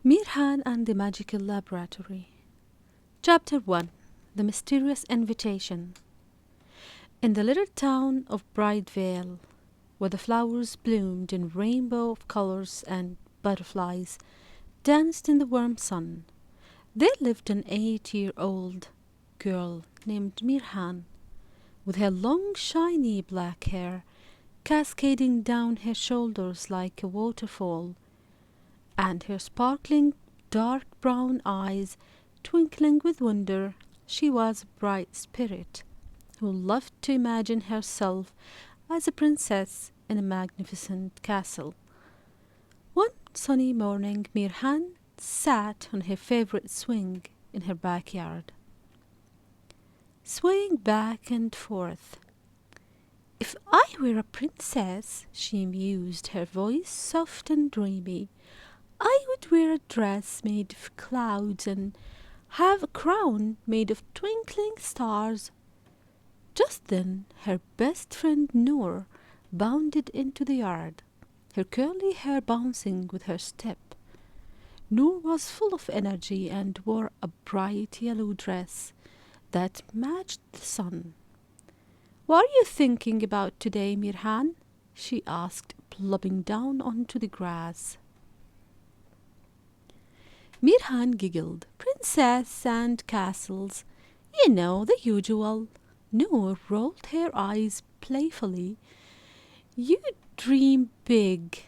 Meerhan and the Magical Laboratory. Chapter 1. The Mysterious Invitation. In the little town of Bridevale, where the flowers bloomed in rainbow of colors and butterflies danced in the warm sun, there lived an 8-year-old girl named Meerhan, with her long shiny black hair cascading down her shoulders like a waterfall, and her sparkling dark brown eyes twinkling with wonder. She was a bright spirit who loved to imagine herself as a princess in a magnificent castle. One sunny morning, Meerhan sat on her favorite swing in her backyard, swaying back and forth. "If I were a princess," she mused, her voice soft and dreamy, "I would wear a dress made of clouds and have a crown made of twinkling stars." Just then her best friend Noor bounded into the yard, her curly hair bouncing with her step. Noor was full of energy and wore a bright yellow dress that matched the sun. "What are you thinking about today, Meerhan?" she asked, plopping down onto the grass. Meerhan giggled. "Princess and castles. You know, the usual." Noor rolled her eyes playfully. "You dream big.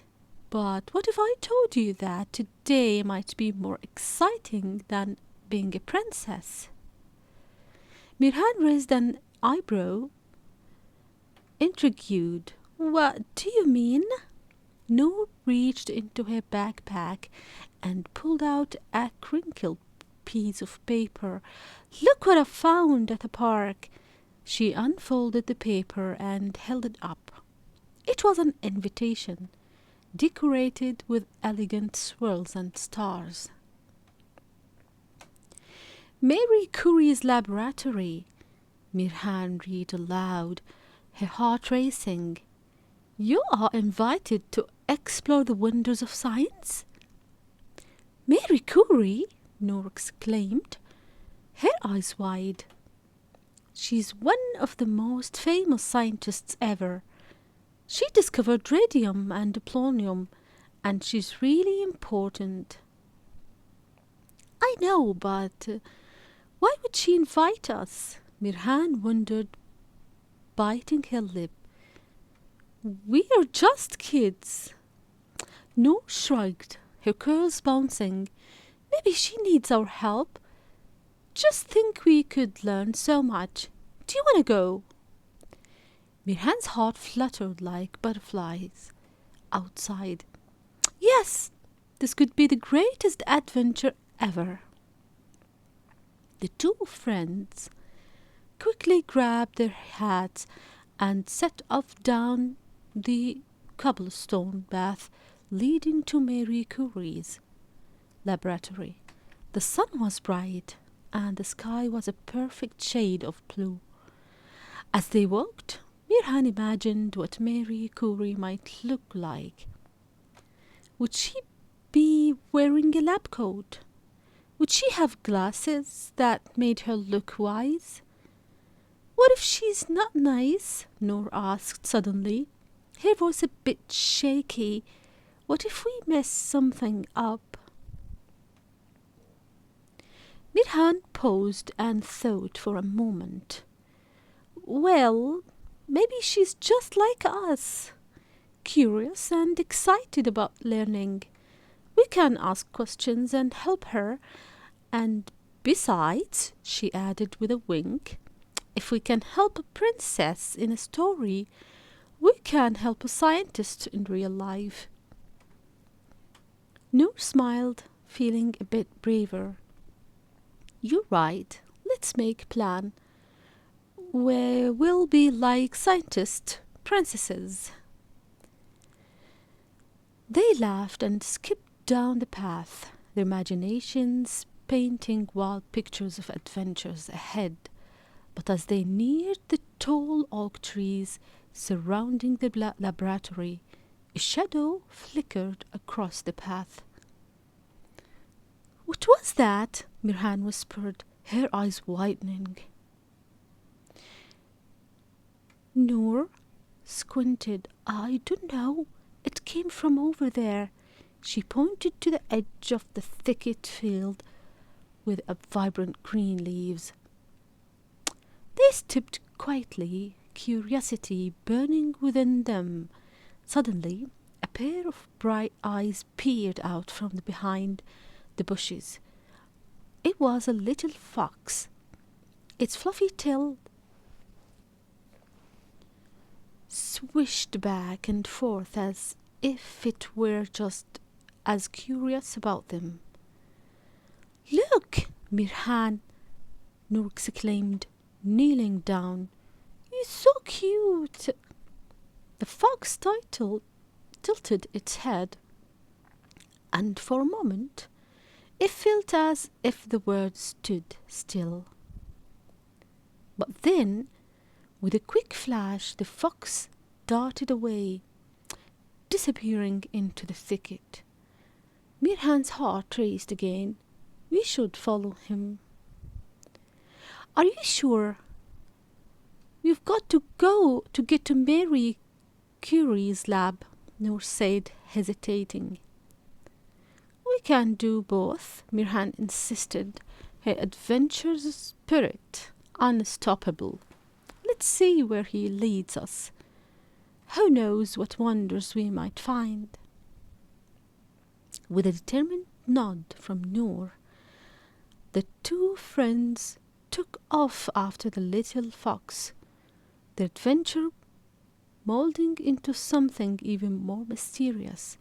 But what if I told you that today might be more exciting than being a princess?" Meerhan raised an eyebrow, intrigued. "What do you mean?" Noor reached into her backpack and pulled out a crinkled piece of paper. "Look what I found at the park." She unfolded the paper and held it up. It was an invitation, decorated with elegant swirls and stars. "Marie Curie's laboratory," Meerhan read aloud, her heart racing. "You are invited to explore the wonders of science." "Marie Curie?" Noor exclaimed, her eyes wide. "She's one of the most famous scientists ever. She discovered radium and polonium, and she's really important." "I know, but why would she invite us?" Meerhan wondered, biting her lip. "We are just kids." Noor shrugged, her curls bouncing. "Maybe she needs our help. Just think, we could learn so much. Do you want to go?" Meerhan's heart fluttered like butterflies outside. Yes, this could be the greatest adventure ever. The two friends quickly grabbed their hats and set off down the cobblestone path leading to Marie Curie's laboratory. The sun was bright, and the sky was a perfect shade of blue. As they walked, Meerhan imagined what Marie Curie might look like. Would she be wearing a lab coat? Would she have glasses that made her look wise? "What if she's not nice?" Noor asked suddenly, her voice a bit shaky. "What if we mess something up?" Meerhan paused and thought for a moment. "Well, maybe she's just like us, curious and excited about learning. We can ask questions and help her. And besides," she added with a wink, "if we can help a princess in a story, we can help a scientist in real life." Noor smiled, feeling a bit braver. "You're right. Let's make a plan. We'll be like scientist princesses." They laughed and skipped down the path, their imaginations painting wild pictures of adventures ahead. But as they neared the tall oak trees surrounding the laboratory, a shadow flickered across the path. What was that? Meerhan whispered, her eyes widening. Noor squinted. I don't know. It came from over there. She pointed to the edge of the thicket filled with vibrant green leaves. They stopped quietly, curiosity burning within them. Suddenly, a pair of bright eyes peered out from behind the bushes. It was a little fox. Its fluffy tail swished back and forth as if it were just as curious about them. Look, Meerhan, Noor exclaimed, kneeling down. You're so cute. The fox tilted its head, and for a moment it felt as if the world stood still. But then, with a quick flash, the fox darted away, disappearing into the thicket. Meerhan's heart raced again. We should follow him. Are you sure? We've got to go to get to Marie Curie's lab, Noor said, hesitating. We can do both, Meerhan insisted, her adventurous spirit unstoppable. Let's see where he leads us. Who knows what wonders we might find? With a determined nod from Noor, the two friends took off after the little fox, their adventure molding into something even more mysterious.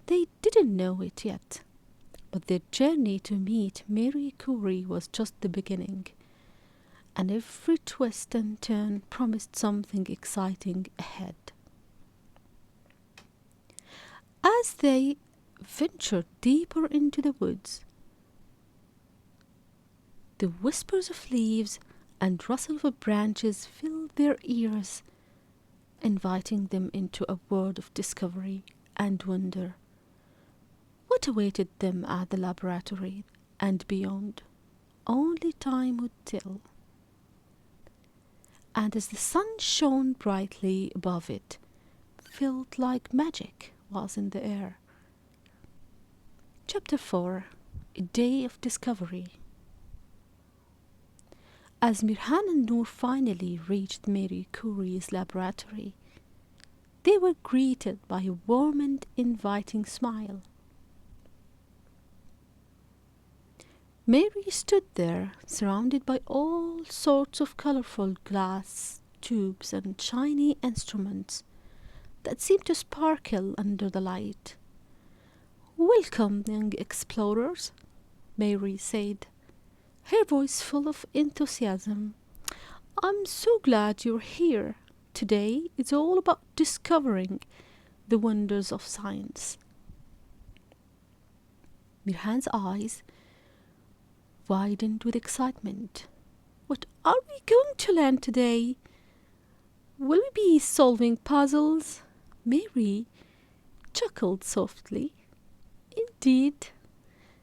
They didn't know it yet, but their journey to meet Marie Curie was just the beginning, and every twist and turn promised something exciting ahead. As they ventured deeper into the woods, the whispers of leaves and rustle of branches filled their ears, inviting them into a world of discovery and wonder. What awaited them at the laboratory and beyond, only time would tell. And as the sun shone brightly above it, felt like magic was in the air. Chapter 4: A Day of Discovery. As Meerhan and Noor finally reached Marie Curie's laboratory, they were greeted by a warm and inviting smile. Mary stood there, surrounded by all sorts of colorful glass tubes and shiny instruments that seemed to sparkle under the light. Welcome, young explorers, Mary said, her voice full of enthusiasm. I'm so glad you're here. Today is all about discovering the wonders of science. Meerhan's eyes widened with excitement. What are we going to learn today? Will we be solving puzzles? Mary chuckled softly. Indeed,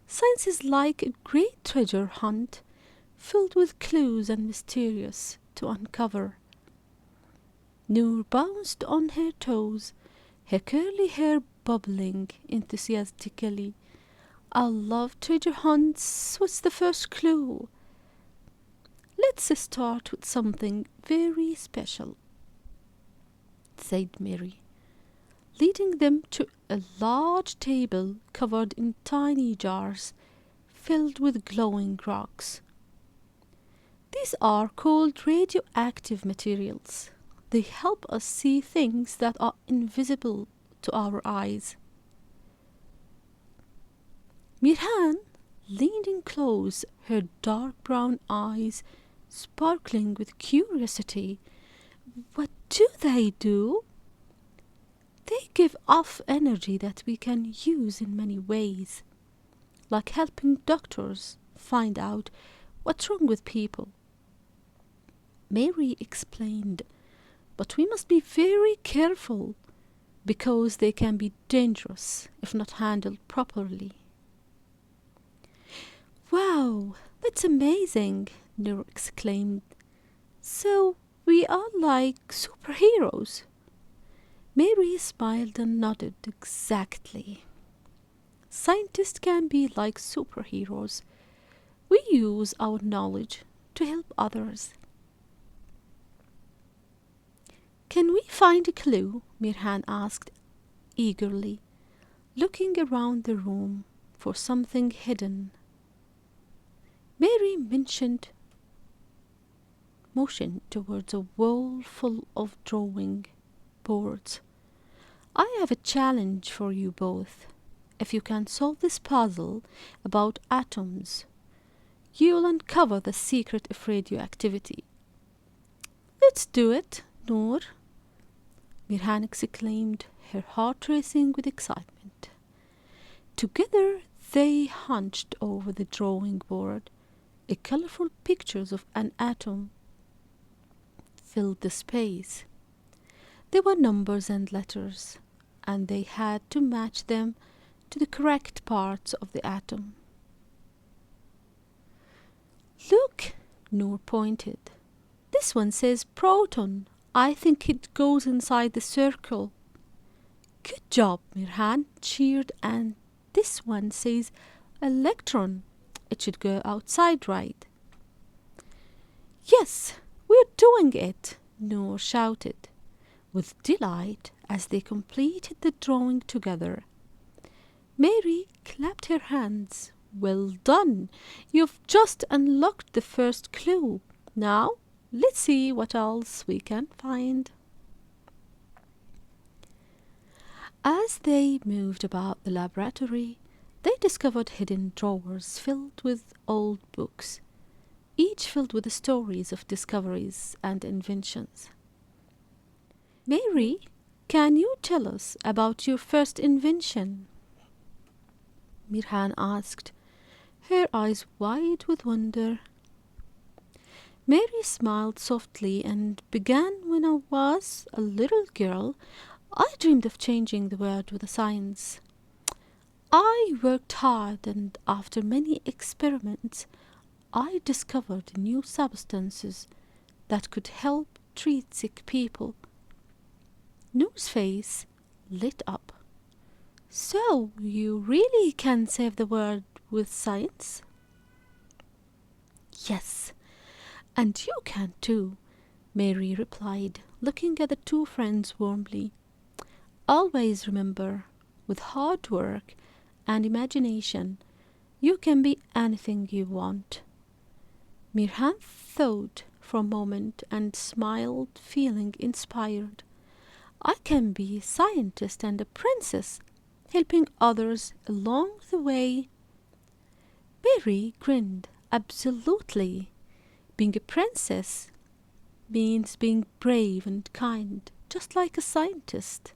science is like a great treasure hunt filled with clues and mysteries to uncover. Noor bounced on her toes, her curly hair bubbling enthusiastically. I love treasure hunts. What's the first clue? Let's start with something very special, said Mary, leading them to a large table covered in tiny jars filled with glowing rocks. These are called radioactive materials. They help us see things that are invisible to our eyes. Meerhan leaned in close, her dark brown eyes sparkling with curiosity. What do they do? They give off energy that we can use in many ways, like helping doctors find out what's wrong with people. Mary explained, but we must be very careful because they can be dangerous if not handled properly. Wow, that's amazing, Noor exclaimed. So we are like superheroes. Mary smiled and nodded. Exactly. Scientists can be like superheroes. We use our knowledge to help others. Can we find a clue? Meerhan asked eagerly, looking around the room for something hidden. Mary motioned towards a wall full of drawing boards. I have a challenge for you both. If you can solve this puzzle about atoms, you'll uncover the secret of radioactivity. Let's do it, Noor, Meerhan exclaimed, her heart racing with excitement. Together they hunched over the drawing board. A colorful pictures of an atom filled the space. There were numbers and letters, and they had to match them to the correct parts of the atom. Look, Noor pointed. This one says proton. I think it goes inside the circle. Good job, Meerhan cheered. And this one says electron. It should go outside, right? Yes, we're doing it, Noor shouted with delight as they completed the drawing together. Mary clapped her hands. Well done! You've just unlocked the first clue. Now, let's see what else we can find. As they moved about the laboratory, they discovered hidden drawers filled with old books, each filled with the stories of discoveries and inventions. Mary, can you tell us about your first invention? Meerhan asked, her eyes wide with wonder. Mary smiled softly and began. When I was a little girl, I dreamed of changing the world with science. I worked hard, and after many experiments, I discovered new substances that could help treat sick people. Noor's face lit up. So, you really can save the world with science? Yes, and you can too, Mary replied, looking at the two friends warmly. Always remember, with hard work and imagination, you can be anything you want. Meerhan thought for a moment and smiled, feeling inspired. I can be a scientist and a princess, helping others along the way. Mary grinned. Absolutely. Being a princess means being brave and kind, just like a scientist.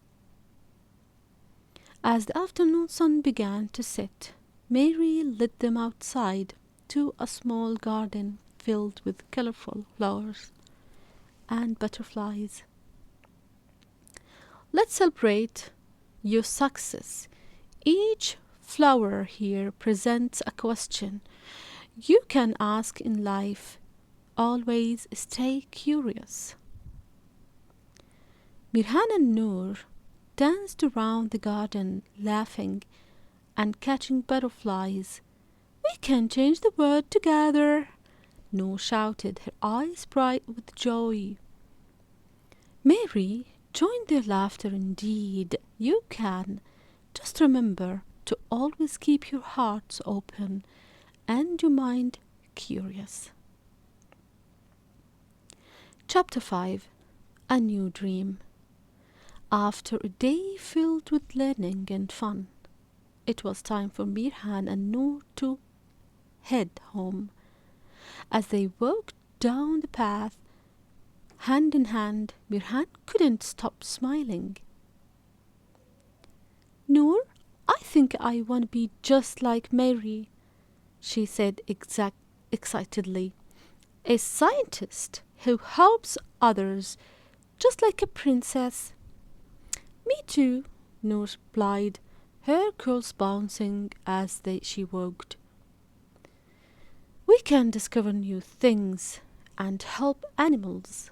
As the afternoon sun began to set, Mary led them outside to a small garden filled with colorful flowers and butterflies. Let's celebrate your success. Each flower here presents a question you can ask in life. Always stay curious. Meerhan and Noor danced around the garden, laughing and catching butterflies. We can change the world together, Noor shouted, her eyes bright with joy. Mary joined their laughter. Indeed, you can. Just remember to always keep your hearts open and your mind curious. Chapter 5. A New Dream. After a day filled with learning and fun, it was time for Meerhan and Noor to head home. As they walked down the path, hand in hand, Meerhan couldn't stop smiling. Noor, I think I want to be just like Mary, she said excitedly. A scientist who helps others, just like a princess. Me too, Noor replied, her curls bouncing as she walked. We can discover new things and help animals.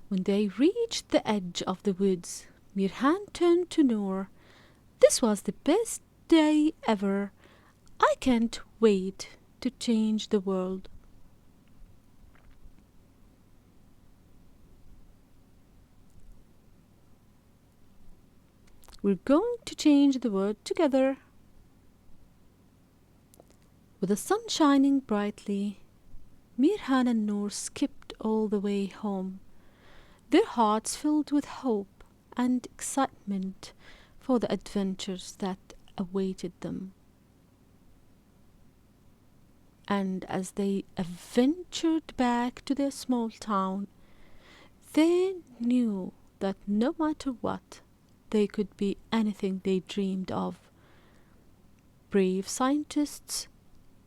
When they reached the edge of the woods, Meerhan turned to Noor. This was the best day ever. I can't wait to change the world. We're going to change the world together. With the sun shining brightly, Meerhan and Noor skipped all the way home, their hearts filled with hope and excitement for the adventures that awaited them. And as they ventured back to their small town, they knew that no matter what, they could be anything they dreamed of. Brave scientists,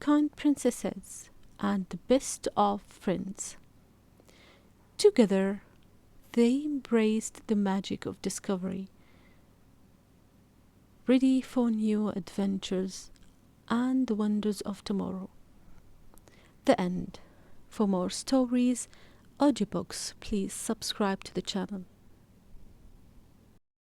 kind princesses, and the best of friends. Together, they embraced the magic of discovery, ready for new adventures and the wonders of tomorrow. The end. For more stories, audiobooks, please subscribe to the channel.